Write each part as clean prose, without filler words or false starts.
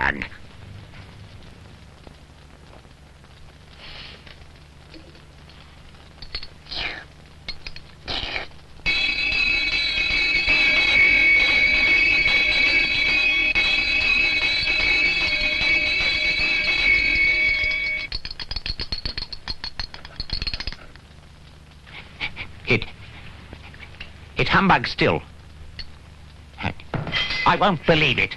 humbug. It humbug still. I won't believe it.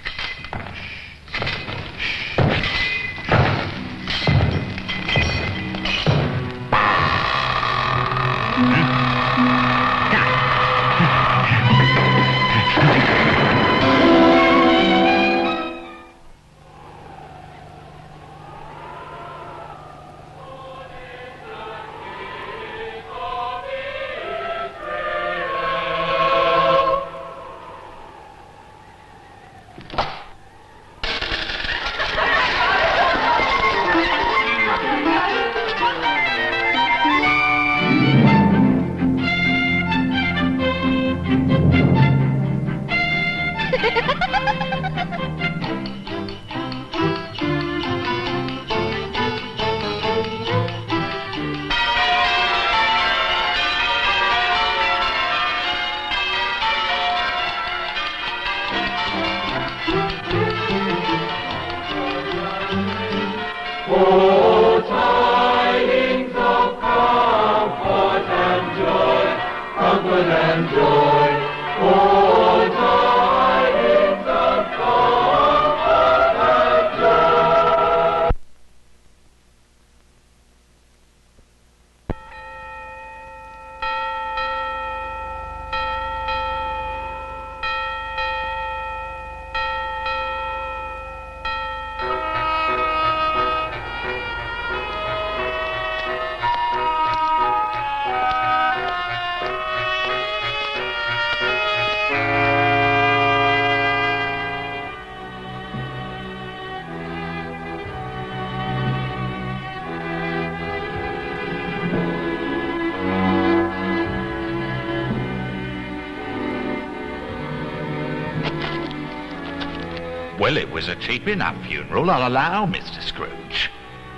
Well, it was a cheap enough funeral, I'll allow, Mr. Scrooge.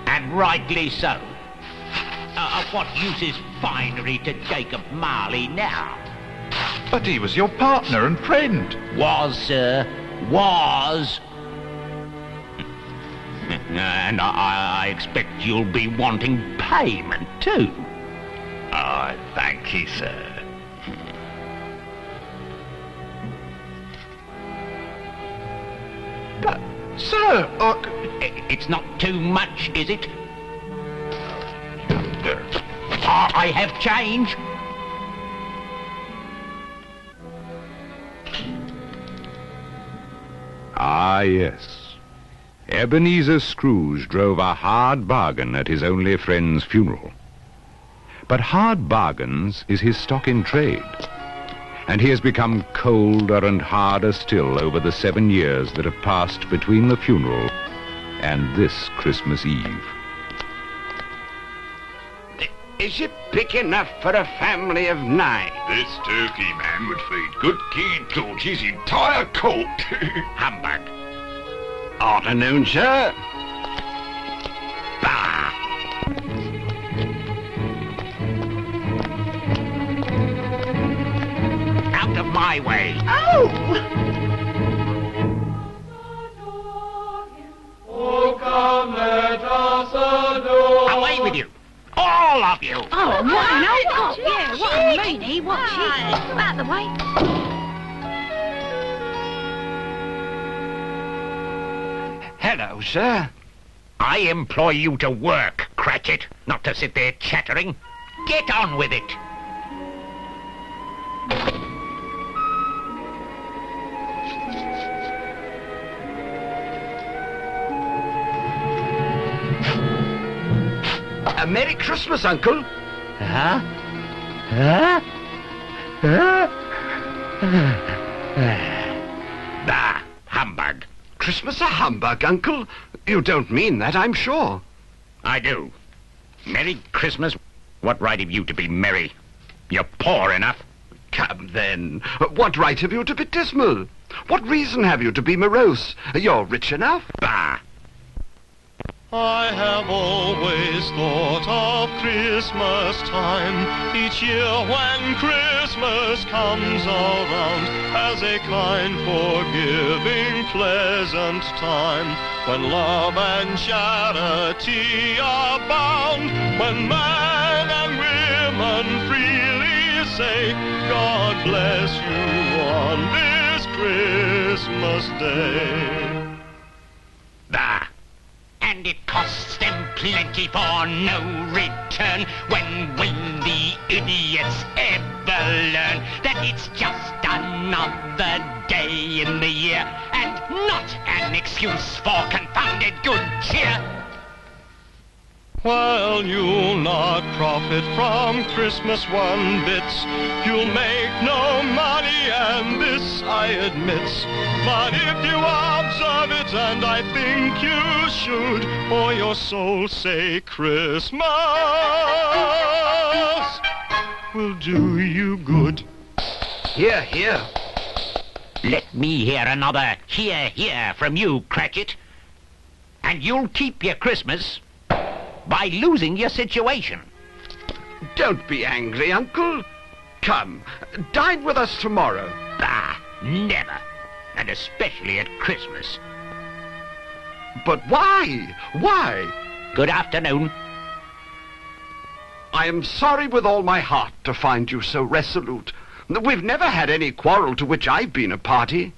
And rightly so. Of what use is finery to Jacob Marley now? But he was your partner and friend. Was, sir. Was. And I expect you'll be wanting payment, too. I thank ye, sir. But, sir, It's not too much, is it? I have change. Ah, yes. Ebenezer Scrooge drove a hard bargain at his only friend's funeral. But hard bargains is his stock in trade. And he has become colder and harder still over the 7 years that have passed between the funeral and this Christmas Eve. Is it big enough for a family of 9? This turkey man would feed good King George's entire court. Humbug. Afternoon, sir. Bah! Out of my way. Oh! Oh, come, let us adore. Away with you. All of you. Oh, what an old... Yeah, what a meanie. What's he? Out of the way. Hello, sir. I employ you to work, Cratchit, not to sit there chattering. Get on with it. A Merry Christmas, Uncle. Huh? Huh? Huh? Bah, humbug. Christmas a humbug, Uncle? You don't mean that, I'm sure. I do. Merry Christmas. What right have you to be merry? You're poor enough. Come then. What right have you to be dismal? What reason have you to be morose? You're rich enough. Bah! I have always thought of Christmas time, each year when Christmas comes around, as a kind, forgiving, pleasant time, when love and charity abound, when men and women freely say, God bless you on this Christmas day. Bah! And it costs them plenty for no return. When will the idiots ever learn that it's just another day in the year and not an excuse for confounded good cheer? While you'll not profit from Christmas one bit, you'll make no money, and this I admit. But if you observe it, and I think you should, for your soul's sake, Christmas will do you good. Hear, hear. Let me hear another hear, hear from you, Cratchit. And you'll keep your Christmas by losing your situation. Don't be angry, Uncle. Come, dine with us tomorrow. Bah, never. And especially at Christmas. But why? Why? Good afternoon. I am sorry with all my heart to find you so resolute. We've never had any quarrel to which I've been a party.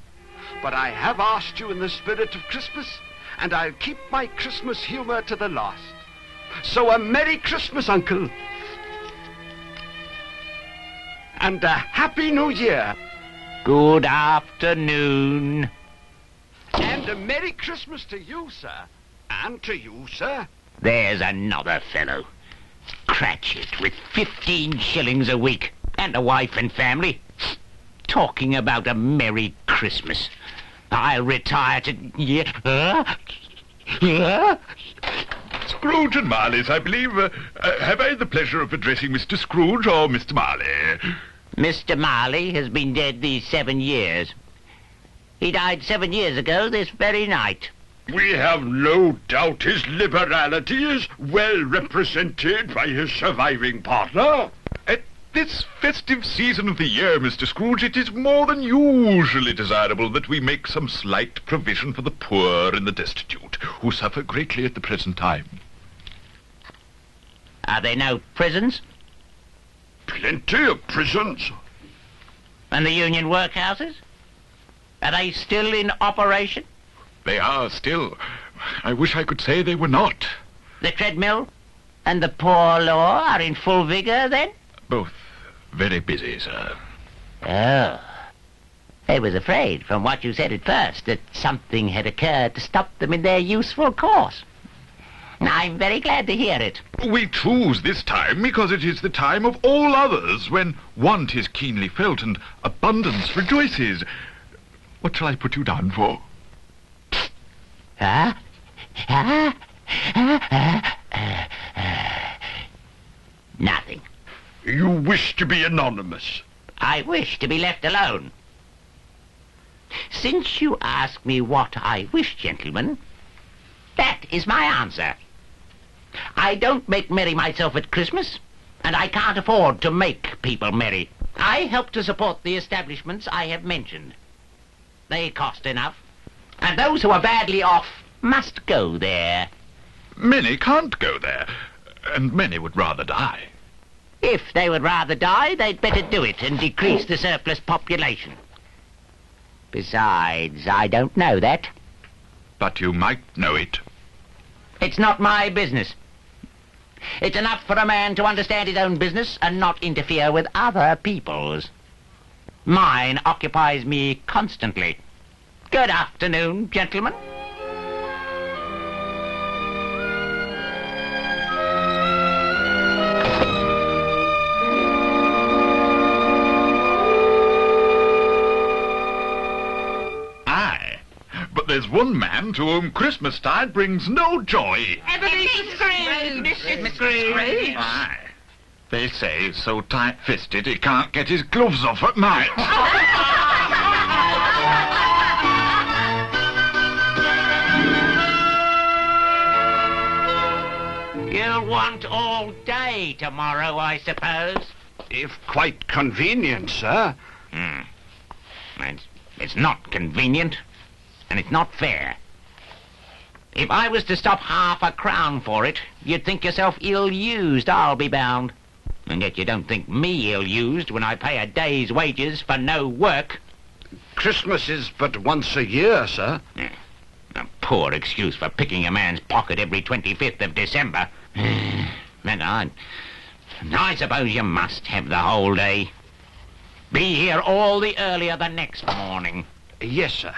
But I have asked you in the spirit of Christmas, and I'll keep my Christmas humor to the last. So a Merry Christmas, Uncle. And a Happy New Year. Good afternoon. And a Merry Christmas to you, sir. And to you, sir. There's another fellow. Cratchit with 15 shillings a week and a wife and family. Talking about a Merry Christmas. I'll retire to... Scrooge and Marley's, I believe. Have I the pleasure of addressing Mr. Scrooge or Mr. Marley? Mr. Marley has been dead these 7 years. He died 7 years ago this very night. We have no doubt his liberality is well represented by his surviving partner. At this festive season of the year, Mr. Scrooge, it is more than usually desirable that we make some slight provision for the poor and the destitute, who suffer greatly at the present time. Are there no prisons? Plenty of prisons. And the union workhouses? Are they still in operation? They are still. I wish I could say they were not. The treadmill and the poor law are in full vigour, then? Both very busy, sir. Oh. I was afraid, from what you said at first, that something had occurred to stop them in their useful course. I'm very glad to hear it. We choose this time because it is the time of all others when want is keenly felt and abundance rejoices. What shall I put you down for? Nothing. You wish to be anonymous. I wish to be left alone. Since you ask me what I wish, gentlemen, that is my answer. I don't make merry myself at Christmas, and I can't afford to make people merry. I help to support the establishments I have mentioned. They cost enough, and those who are badly off must go there. Many can't go there, and many would rather die. If they would rather die, they'd better do it and decrease the surplus population. Besides, I don't know that. But you might know it. It's not my business. It's enough for a man to understand his own business and not interfere with other people's. Mine occupies me constantly. Good afternoon, gentlemen. But there's one man to whom Christmastide brings no joy. Ebenezer Scrooge! Mrs. Scrooge! Aye. They say he's so tight-fisted he can't get his gloves off at night. You'll want all day tomorrow, I suppose. If quite convenient, sir. It's not convenient, and it's not fair. If I was to stop half a crown for it, you'd think yourself ill-used, I'll be bound. And yet you don't think me ill-used when I pay a day's wages for no work. Christmas is but once a year, sir. A poor excuse for picking a man's pocket every 25th of December. But I suppose you must have the whole day. Be here all the earlier the next morning. Yes, sir.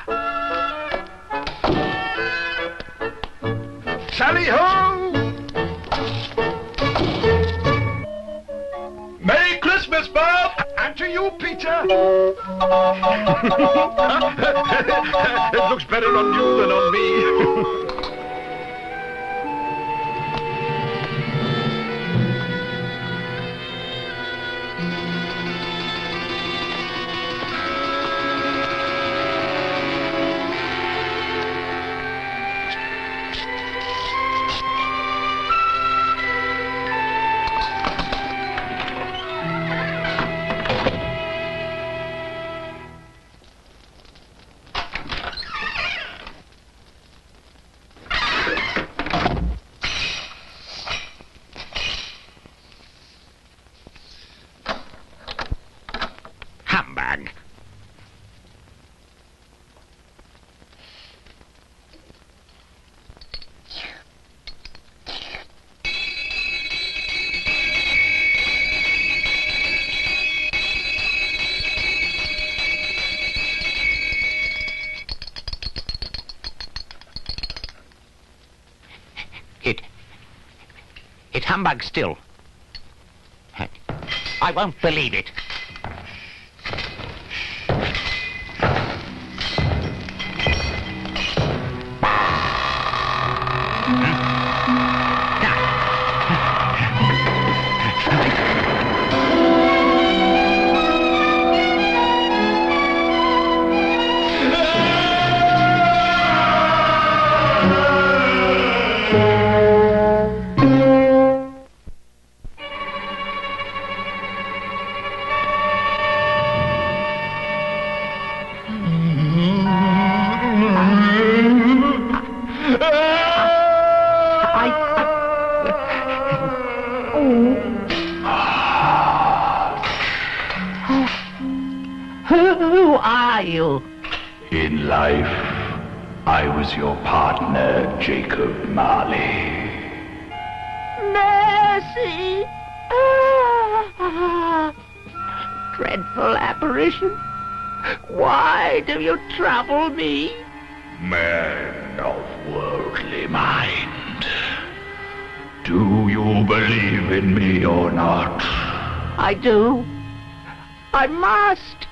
Sally ho! Merry Christmas, Bob! And to you, Peter! It looks better on you than on me. Humbug. It's humbug still. I won't believe it. Who are you? In life, I was your partner, Jacob Marley. Mercy! Dreadful apparition. Why do you trouble me? Man of worldly mind, do you believe in me or not? I do. I must.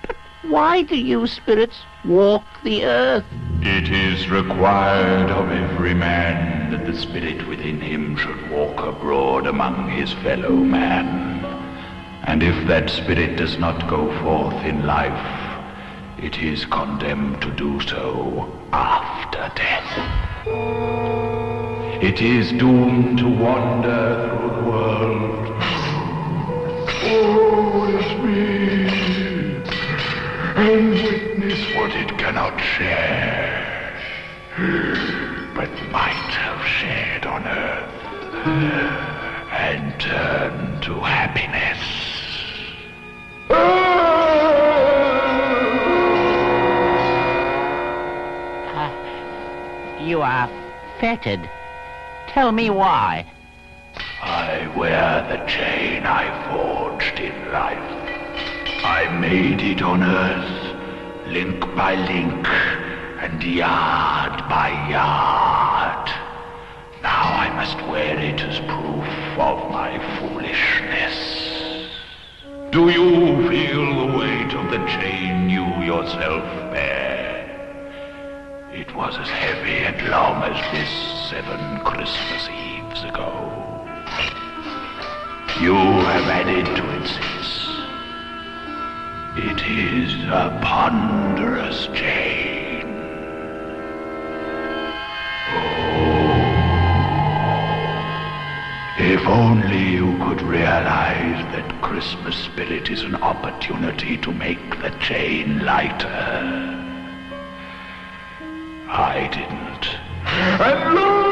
But why do you spirits walk the earth? It is required of every man that the spirit within him should walk abroad among his fellow man. And if that spirit does not go forth in life, it is condemned to do so after death. It is doomed to wander through the world. Woe is me, and witness what it cannot share, but might have shared on earth, and turn to happiness. You are fettered. Tell me why. I wear the chain I forged in life. I made it on earth, link by link, and yard by yard. Now I must wear it as proof of my foolishness. Do you feel the weight of the chain you yourself bear? It was as heavy and long as this 7 Christmas Eves ago. You have added to its. It is a ponderous chain. Oh, if only you could realize that Christmas spirit is an opportunity to make the chain lighter. I didn't. And look!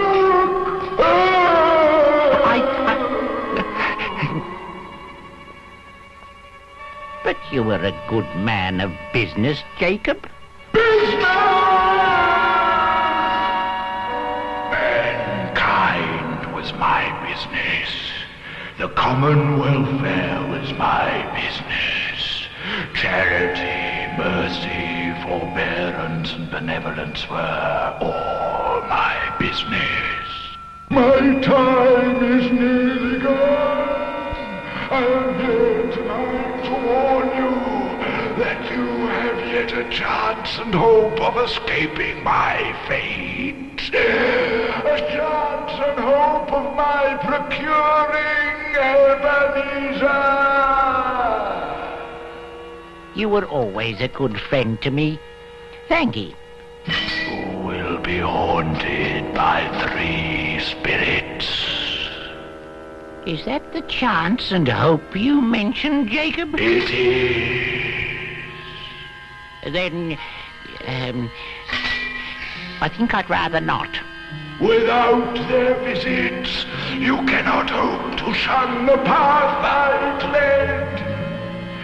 But you were a good man of business, Jacob. Mankind was my business. The common welfare was my business. Charity, mercy, forbearance, and benevolence were all my business. My time is nearly gone. I am here tonight to warn you that you have yet a chance and hope of escaping my fate. A chance and hope of my procuring Ebenezer. You were always a good friend to me. Thank you. You will be haunted by 3 spirits. Is that the chance and hope you mentioned, Jacob? It is. Then, I think I'd rather not. Without their visits, you cannot hope to shun the path I tread.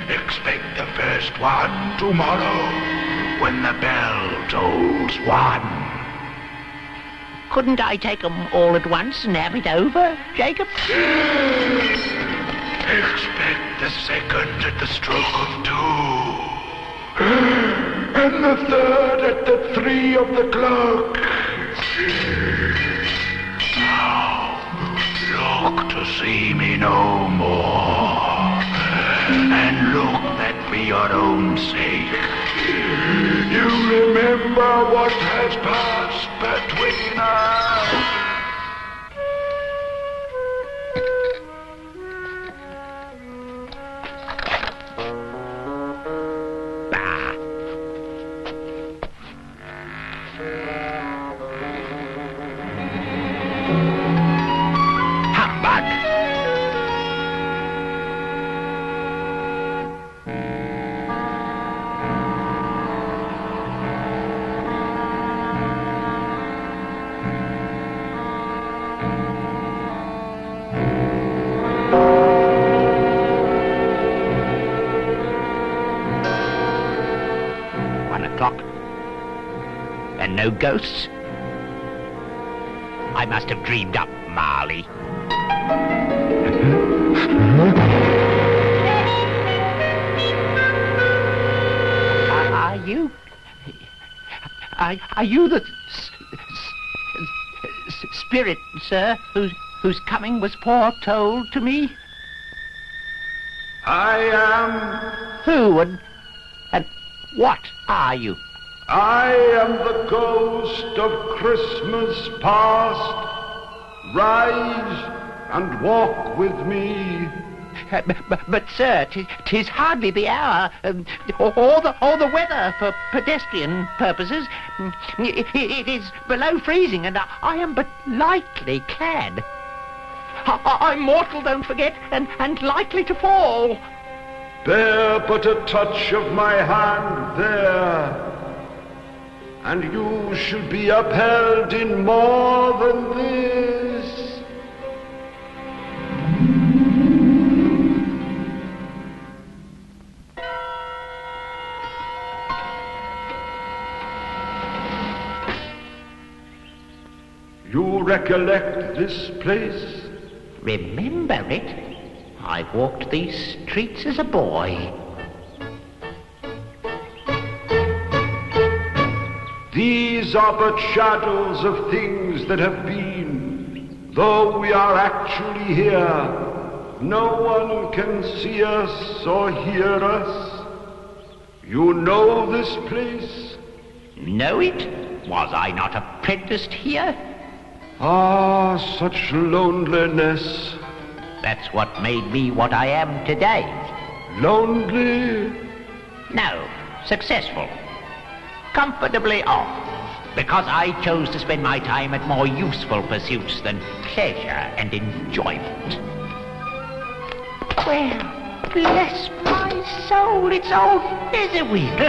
Expect the first one tomorrow, when the bell tolls 1. Couldn't I take 'em all at once and have it over, Jacob? Expect the second at the stroke of 2. And the third at the 3 of the clock. Now, look to see me no more. And look that for your own sake you remember what has passed between us. Bah. Humbug. 1 o'clock. And no ghosts? I must have dreamed up Marley. Are you the spirit, sir, whose coming was foretold to me? I am. Who and what are you? I am the ghost of Christmas past. Rise and walk with me. But sir, 'tis hardly the hour, or the weather for pedestrian purposes. It is below freezing, and I am but lightly clad. I'm mortal, don't forget, and likely to fall. Bear but a touch of my hand there, and you shall be upheld in more than this. You recollect this place? Remember it? I walked these streets as a boy. These are but shadows of things that have been. Though we are actually here, no one can see us or hear us. You know this place? Know it? Was I not apprenticed here? Ah, such loneliness. That's what made me what I am today. Lonely? No, successful. Comfortably off. Because I chose to spend my time at more useful pursuits than pleasure and enjoyment. Well, bless my soul, it's old Fezziwig.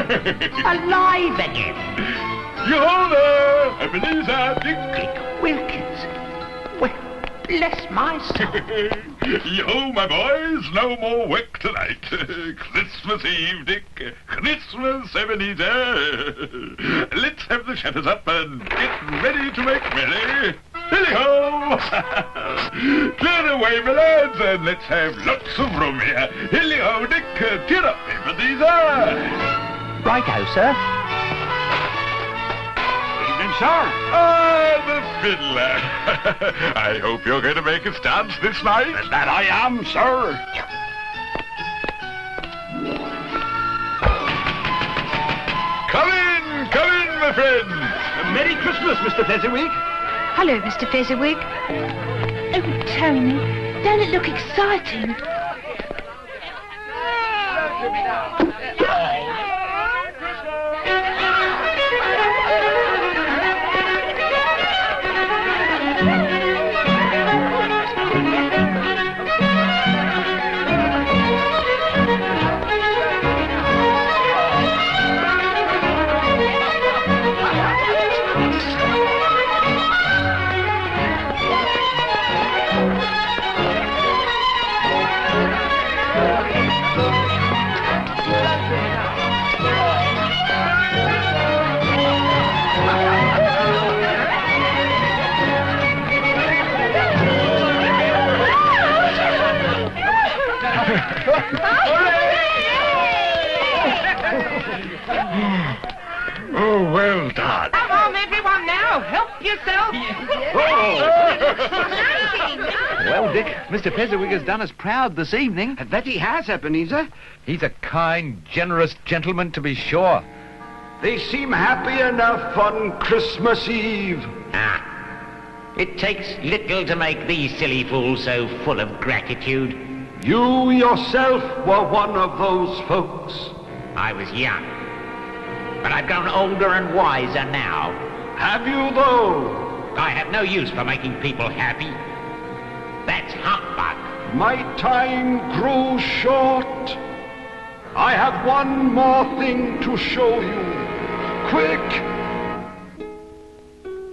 Alive again. Yo there, Ebenezer, Dick Wilkins. Well, bless my soul. Yo, my boys, no more work tonight. Christmas Eve, Dick. Christmas, Ebenezer. Let's have the shutters up and get ready to make merry. Hilly-ho! Clear away, my lads, and let's have lots of room here. Hilly-ho, Dick. Cheer up, Ebenezer. Righto, sir. Evening, sir. Ah, the fiddler. I hope you're going to make us dance this night. That I am, sir. Come in, my friend. Merry Christmas, Mr. Fezziwig. Hello, Mr. Fezziwig. Oh, Tony, don't it look exciting? Oh, well done. Come on, everyone, now. Help yourself. Well, Dick, Mr. Fezziwig has done us proud this evening. That he has, Ebenezer. He's a kind, generous gentleman, to be sure. They seem happy enough on Christmas Eve. It takes little to make these silly fools so full of gratitude. You yourself were one of those folks. I was young, but I've grown older and wiser now. Have you, though? I have no use for making people happy. That's humbug. My time grew short. I have one more thing to show you. Quick!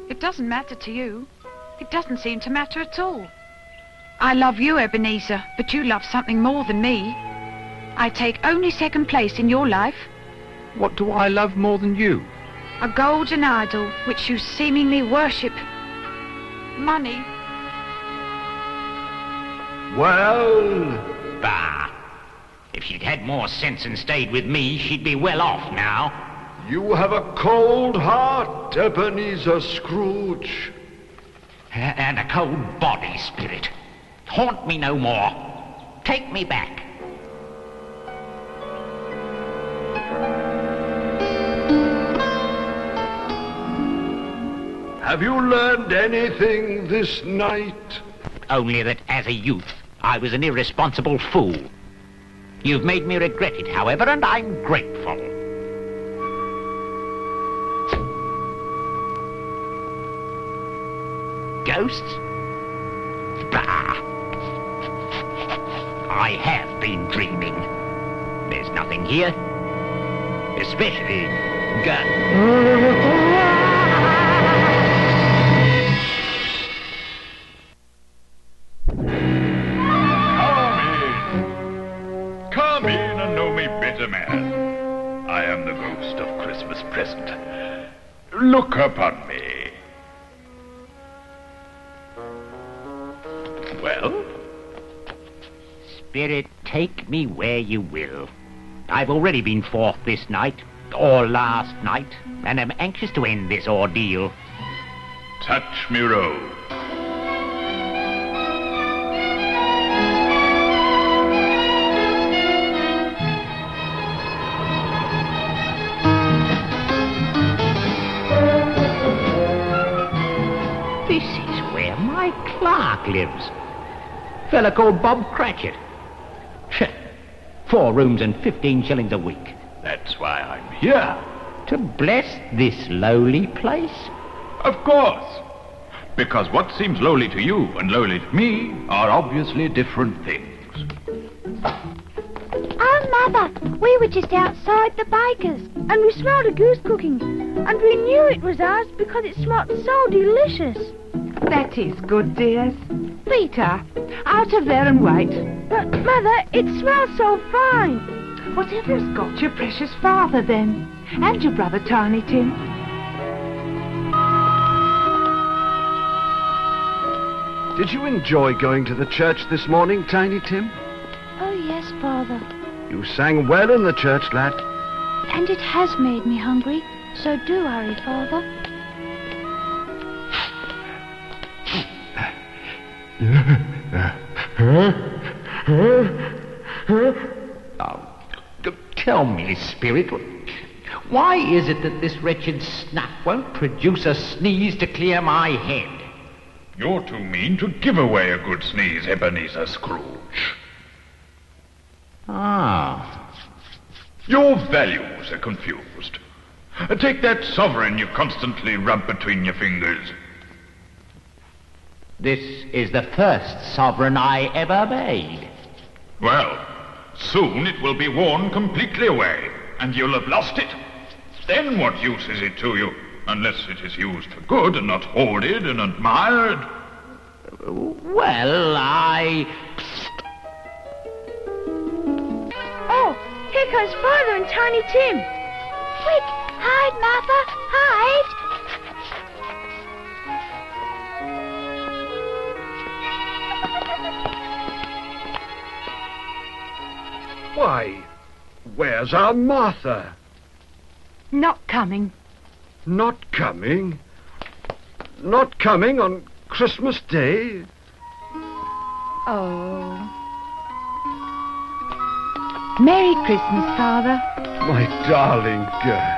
It doesn't matter to you. It doesn't seem to matter at all. I love you, Ebenezer, but you love something more than me. I take only second place in your life. What do I love more than you? A golden idol which you seemingly worship. Money. Well, Bah. If she'd had more sense and stayed with me, she'd be well off now. you have a cold heart, Ebenezer Scrooge. And a cold body, Spirit. Haunt me no more. Take me back. Have you learned anything this night? Only that as a youth, I was an irresponsible fool. You've made me regret it, however, and I'm grateful. Ghosts? Bah! I have been dreaming. There's nothing here. Especially Come in and know me better, man. I am the ghost of Christmas present. Look upon me. Well? Spirit, take me where you will. I've already been forth this night, or last night, and am anxious to end this ordeal. Touch me robe. This is where my clerk lives. Fella called Bob Cratchit. 4 rooms and 15 shillings a week. That's why I'm here. To bless this lowly place? Of course. Because what seems lowly to you and lowly to me are obviously different things. Oh, Mother, we were just outside the baker's and we smelled a goose cooking and we knew it was ours because it smelled so delicious. That is good, dears. Peter, out of there and wait. But, Mother, it smells so fine. Whatever has got your precious father, then? And your brother Tiny Tim? Did you enjoy going to the church this morning, Tiny Tim? Oh, yes, Father. You sang well in the church, lad. And it has made me hungry, so do hurry, Father. Tell me, Spirit, why is it that this wretched snuff won't produce a sneeze to clear my head? You're too mean to give away a good sneeze, Ebenezer Scrooge. Ah. Your values are confused. Take that sovereign you constantly rub between your fingers. This is the first sovereign I ever made. Well, soon it will be worn completely away, and you'll have lost it. Then what use is it to you, unless it is used for good and not hoarded and admired? Well, Oh, here comes Father and Tiny Tim. Quick, hide, Martha, hide. Why, where's our Martha? Not coming. Not coming? Not coming on Christmas Day? Oh. Merry Christmas, Father. My darling girl.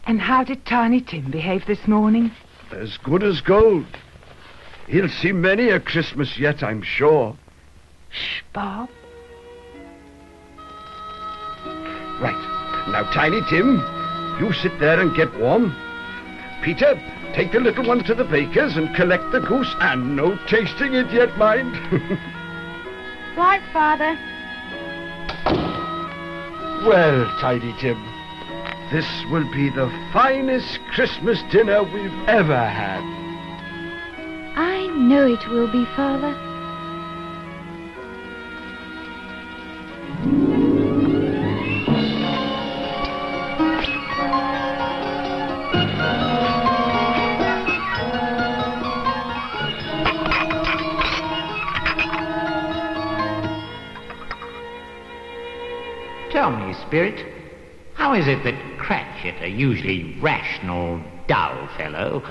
And how did Tiny Tim behave this morning? As good as gold. He'll see many a Christmas yet, I'm sure. Shh, Bob. Right. Now, Tiny Tim, you sit there and get warm. Peter, take the little one to the baker's and collect the goose, and no tasting it yet, mind. Right, Father. Well, Tiny Tim, this will be the finest Christmas dinner we've ever had. I know it will be, Father. tell me, Spirit, how is it that Cratchit, a usually rational, dull fellow,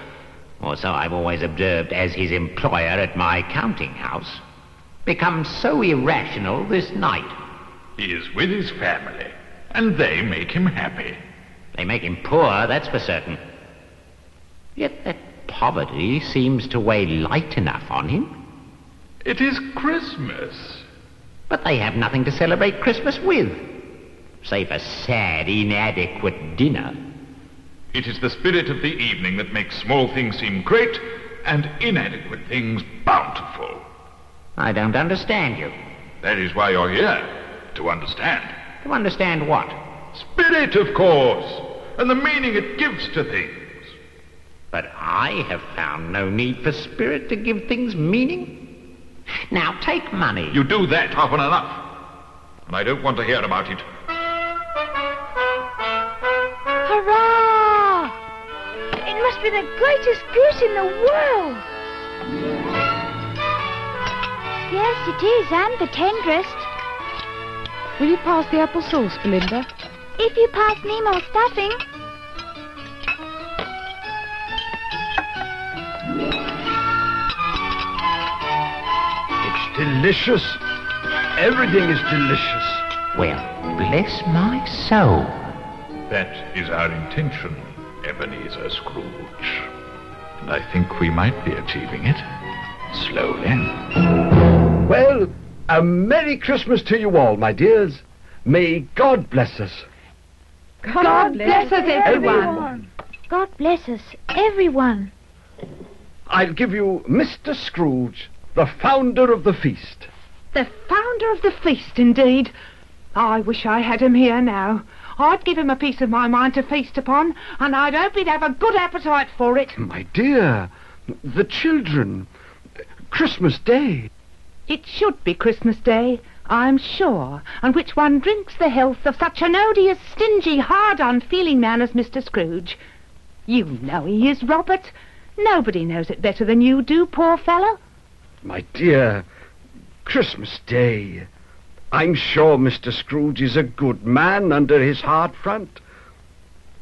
or so I've always observed as his employer at my counting house, becomes so irrational this night? He is with his family, and they make him happy. They make him poor, that's for certain. Yet that poverty seems to weigh light enough on him. It is Christmas. But they have nothing to celebrate Christmas with, save a sad, inadequate dinner. It is the spirit of the evening that makes small things seem great and inadequate things bountiful. I don't understand you. That is why you're here, to understand. To understand what? Spirit, of course, and the meaning it gives to things. But I have found no need for spirit to give things meaning. Now, take money. You do that often enough, and I don't want to hear about it. Hurrah! It must be the greatest goose in the world. Yes, it is, and the tenderest. Will you pass the apple sauce, Belinda? If you pass me more stuffing. It's delicious. Everything is delicious. Well, bless my soul. That is our intention, Ebenezer Scrooge. And I think we might be achieving it. slowly. Well, a Merry Christmas to you all, my dears. May God bless us. God bless us, everyone. God bless us, everyone. I'll give you Mr. Scrooge, the founder of the feast. The founder of the feast, indeed. I wish I had him here now. I'd give him a piece of my mind to feast upon, and I'd hope he'd have a good appetite for it. My dear, the children. Christmas Day. It should be Christmas Day, I'm sure, on which one drinks the health of such an odious, stingy, hard, unfeeling man as Mr. Scrooge. You know he is, Robert. Nobody knows it better than you do, poor fellow. My dear, Christmas Day. I'm sure Mr. Scrooge is a good man under his hard front.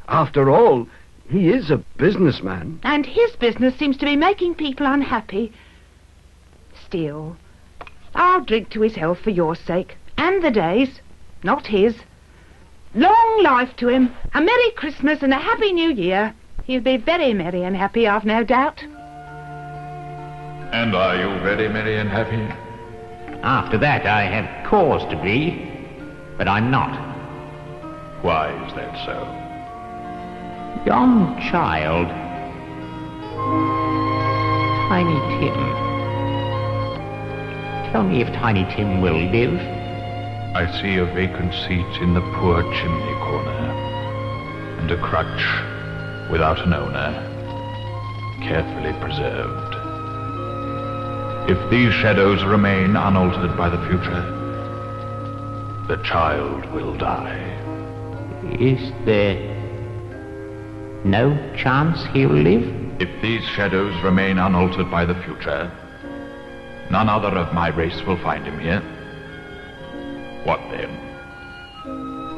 After all, he is a businessman. And his business seems to be making people unhappy. Still, I'll drink to his health for your sake, and the day's, not his. Long life to him, a Merry Christmas and a Happy New Year. He'll be very merry and happy, I've no doubt. And are you very merry and happy? After that, I have cause to be, but I'm not. Why is that so? Young child. Tiny Tim. Tell me if Tiny Tim will live. I see a vacant seat in the poor chimney corner, and a crutch without an owner, carefully preserved. If these shadows remain unaltered by the future, the child will die. Is there no chance he'll live? If these shadows remain unaltered by the future, none other of my race will find him here. What then?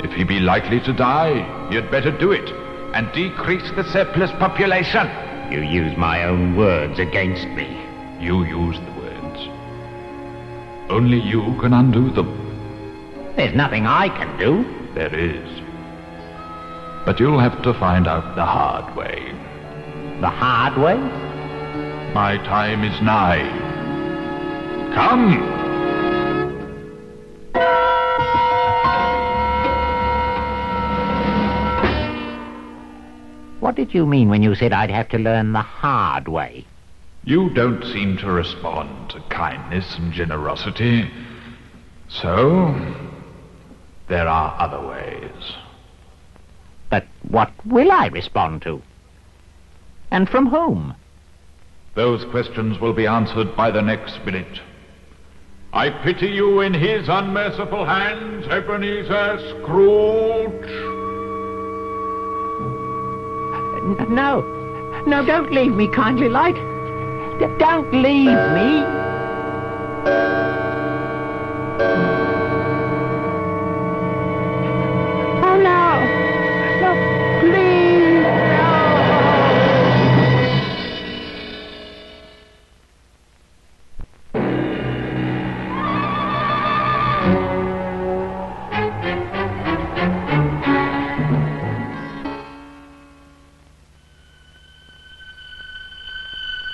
If he be likely to die, you'd better do it, and decrease the surplus population. You use my own words against me. You use the words. Only you can undo them. There's nothing I can do. There is. But you'll have to find out the hard way. The hard way? My time is nigh. Come! What did you mean when you said I'd have to learn the hard way? You don't seem to respond to kindness and generosity. So, there are other ways. But what will I respond to? And from whom? Those questions will be answered by the next spirit. I pity you in his unmerciful hands, Ebenezer Scrooge. No, don't leave me, kindly light. Don't leave me. Oh, no. No, please, no.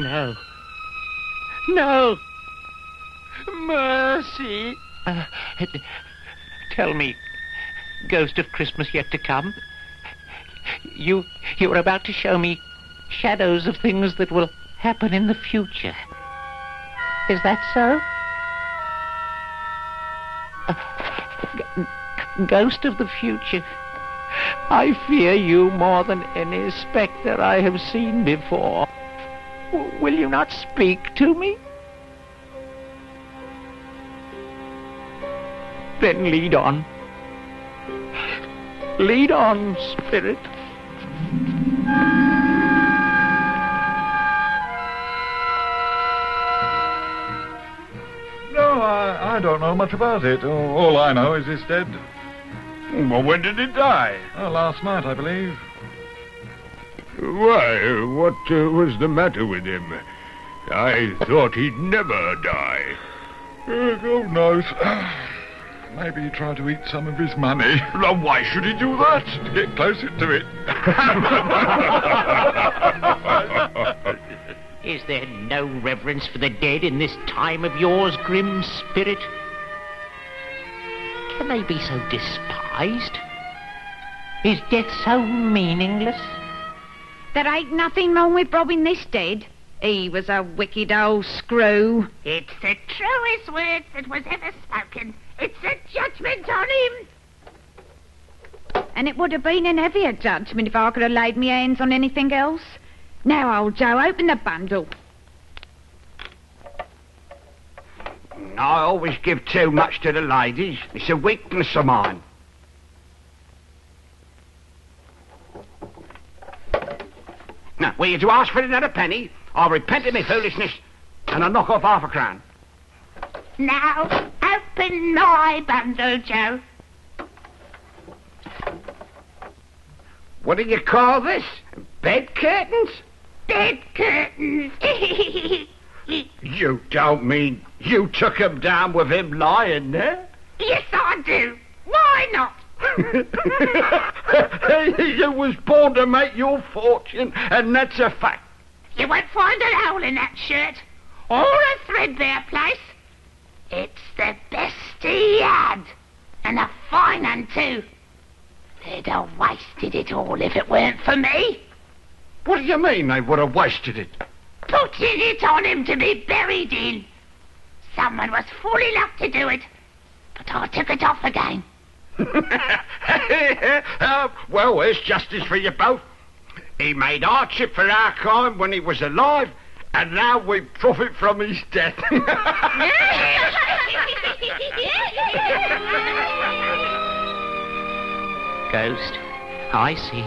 No. No. Mercy. Tell me, ghost of Christmas yet to come, you were about to show me shadows of things that will happen in the future. Is that so? Ghost of the future, I fear you more than any spectre I have seen before. Will you not speak to me? Then lead on. Lead on, spirit. No, I don't know much about it. All I know is he's dead. Well, when did he die? Last night, I believe. Why, what was the matter with him? I thought he'd never die. God knows. Maybe he tried to eat some of his money. Now, why should he do that? To get closer to it. Is there no reverence for the dead in this time of yours, grim spirit? Can they be so despised? Is death so meaningless? There ain't nothing wrong with robbing this dead. He was a wicked old screw. It's the truest words that was ever spoken. It's a judgment on him. And it would have been an heavier judgment if I could have laid my hands on anything else. Now, old Joe, open the bundle. I always give too much to the ladies. It's a weakness of mine. Now, were you to ask for another penny, I'll repent of my foolishness and I'll knock off half a crown. Now, open my bundle, Joe. What do you call this? Bed curtains? Bed curtains. You don't mean you took him down with him lying there? Yes, I do. Why not? You was born to make your fortune, and that's a fact. You won't find a hole in that shirt, or a threadbare place. It's the best he had, and a fine one too. They'd have wasted it all if it weren't for me. What do you mean they would have wasted it? Putting it on him to be buried in. Someone was fool enough to do it, but I took it off again. Well, there's justice for you both. He made hardship for our kind when he was alive, and now we profit from his death. Ghost, I see.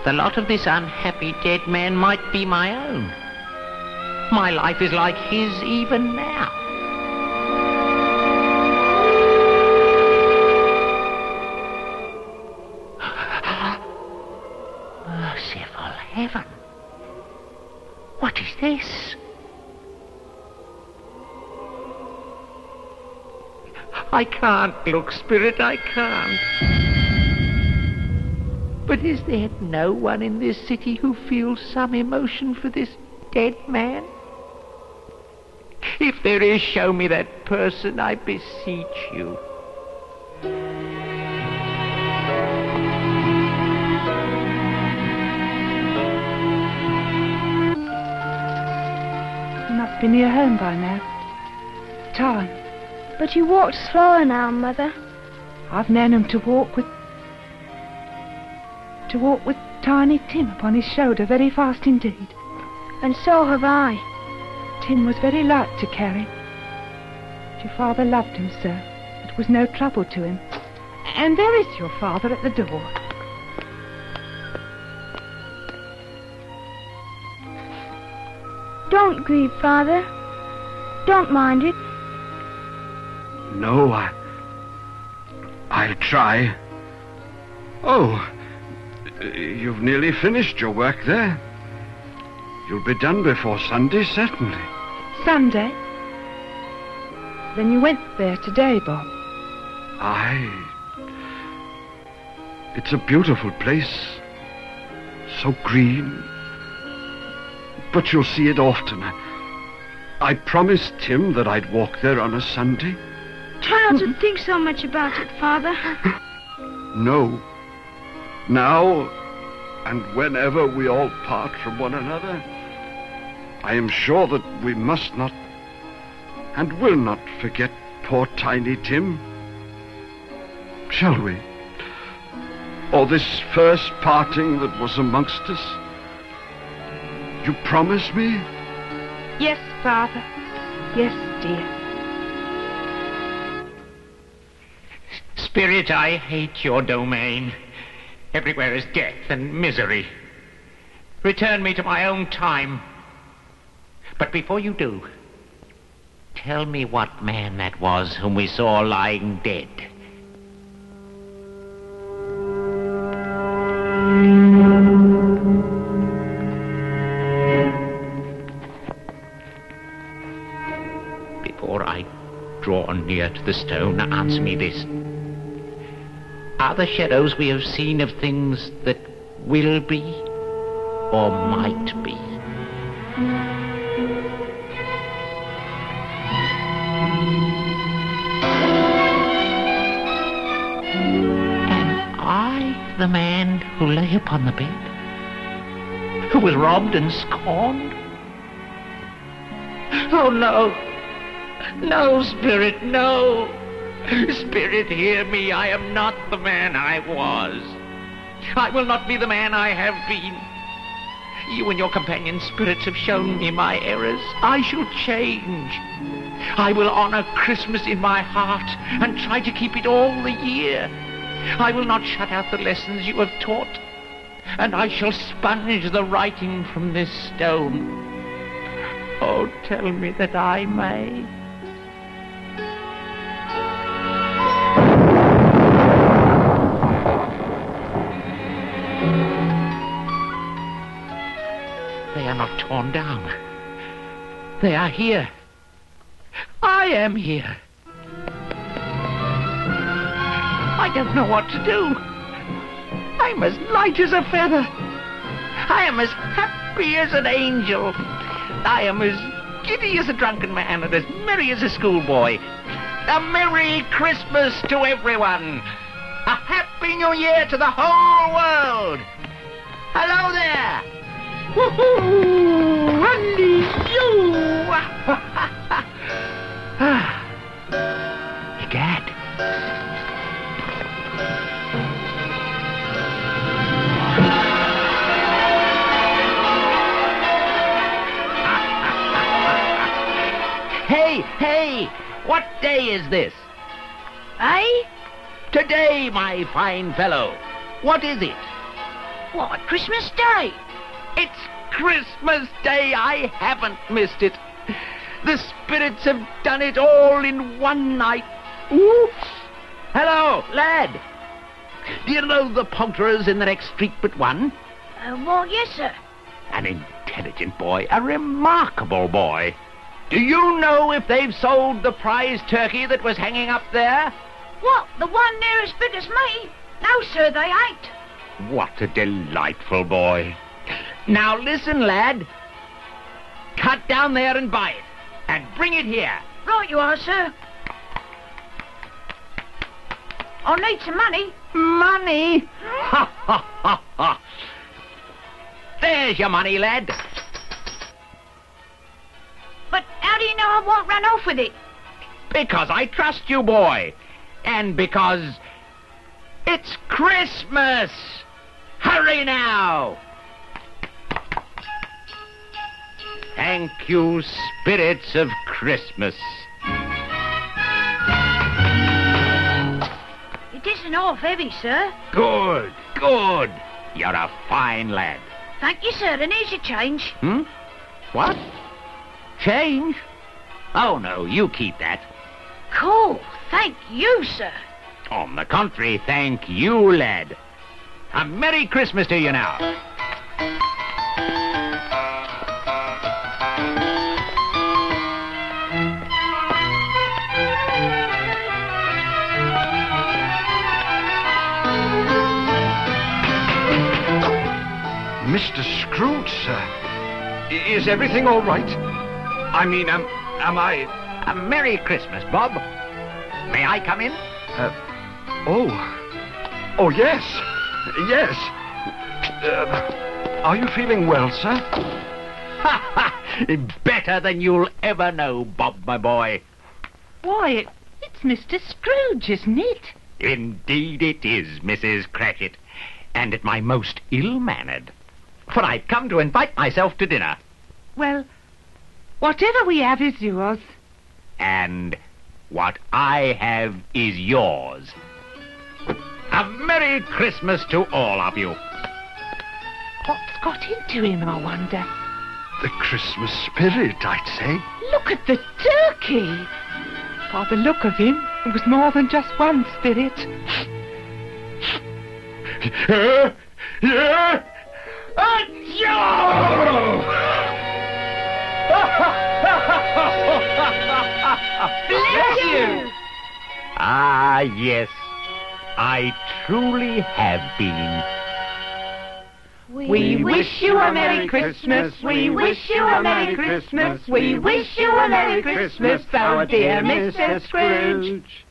The lot of this unhappy dead man might be my own. My life is like his even now. Merciful heaven. What is this? I can't look, Spirit, I can't. But is there no one in this city who feels some emotion for this dead man? If there is, show me that person, I beseech you. He must be near home by now. Time. But you walk slower now, Mother. I've known him to walk with Tiny Tim upon his shoulder very fast indeed. And so have I. Tim was very light to carry. But your father loved him, sir. It was no trouble to him. And there is your father at the door. Don't grieve, Father. Don't mind it. No, I'll try. Oh, you've nearly finished your work there. You'll be done before Sunday, certainly. Sunday? Then you went there today, Bob? Aye. It's a beautiful place. So green. But you'll see it often. I promised Tim that I'd walk there on a Sunday. Try not to think so much about it, Father. No. Now, and whenever we all part from one another, I am sure that we must not and will not forget poor Tiny Tim. Shall we? Or this first parting that was amongst us? You promise me? Yes, Father. Yes, dear. Spirit, I hate your domain. Everywhere is death and misery. Return me to my own time. But before you do, tell me what man that was whom we saw lying dead. Before I draw near to the stone, answer me this. Are the shadows we have seen of things that will be? or might be. Am I the man who lay upon the bed? Who was robbed and scorned? Oh, no. No, Spirit, no. Spirit, hear me. I am not the man I was. I will not be the man I have been. You and your companion spirits have shown me my errors. I shall change. I will honor Christmas in my heart and try to keep it all the year. I will not shut out the lessons you have taught, and I shall sponge the writing from this stone. Oh, tell me that I may. They are not torn down. They are here. I am here. I don't know what to do. I'm as light as a feather. I am as happy as an angel. I am as giddy as a drunken man and as merry as a schoolboy. A Merry Christmas to everyone. A Happy New Year to the whole world. Hello there. Woohoo! Andy, you! Egad. Hey, what day is this? Eh? Today, my fine fellow. What is it? What, Christmas Day? It's Christmas Day. I haven't missed it. The spirits have done it all in one night. Oops. Hello, lad. Do you know the poulterers in the next street but one? Well, yes, sir. An intelligent boy, a remarkable boy. Do you know if they've sold the prize turkey that was hanging up there? What, the one near as big as me? No, sir, they ain't. What a delightful boy. Now listen, lad. Cut down there and buy it. And bring it here. Right you are, sir. I'll need some money. Money? Ha, ha, ha, ha. There's your money, lad. But how do you know I won't run off with it? Because I trust you, boy. And because it's Christmas. Hurry now. Thank you, spirits of Christmas. It isn't half heavy, sir. Good, good. You're a fine lad. Thank you, sir, and here's your change. What? Change? Oh, no, you keep that. Cool. Thank you, sir. On the contrary, thank you, lad. A Merry Christmas to you now. Mr. Scrooge, sir. Is everything all right? I mean, am I... A Merry Christmas, Bob. May I come in? Oh, yes. Yes. Are you feeling well, sir? Ha ha! Better than you'll ever know, Bob, my boy. Why, it's Mr. Scrooge, isn't it? Indeed it is, Mrs. Cratchit. And at my most ill-mannered. For I've come to invite myself to dinner. Well, whatever we have is yours. And what I have is yours. A Merry Christmas to all of you. What's got into him, I wonder? The Christmas spirit, I'd say. Look at the turkey. By the look of him, it was more than just one spirit. Yeah? Bless you! Ah, yes. I truly have been. We wish you a Merry Christmas. We wish you a Merry Christmas. We wish you a Merry Christmas, our dear Mr. Scrooge.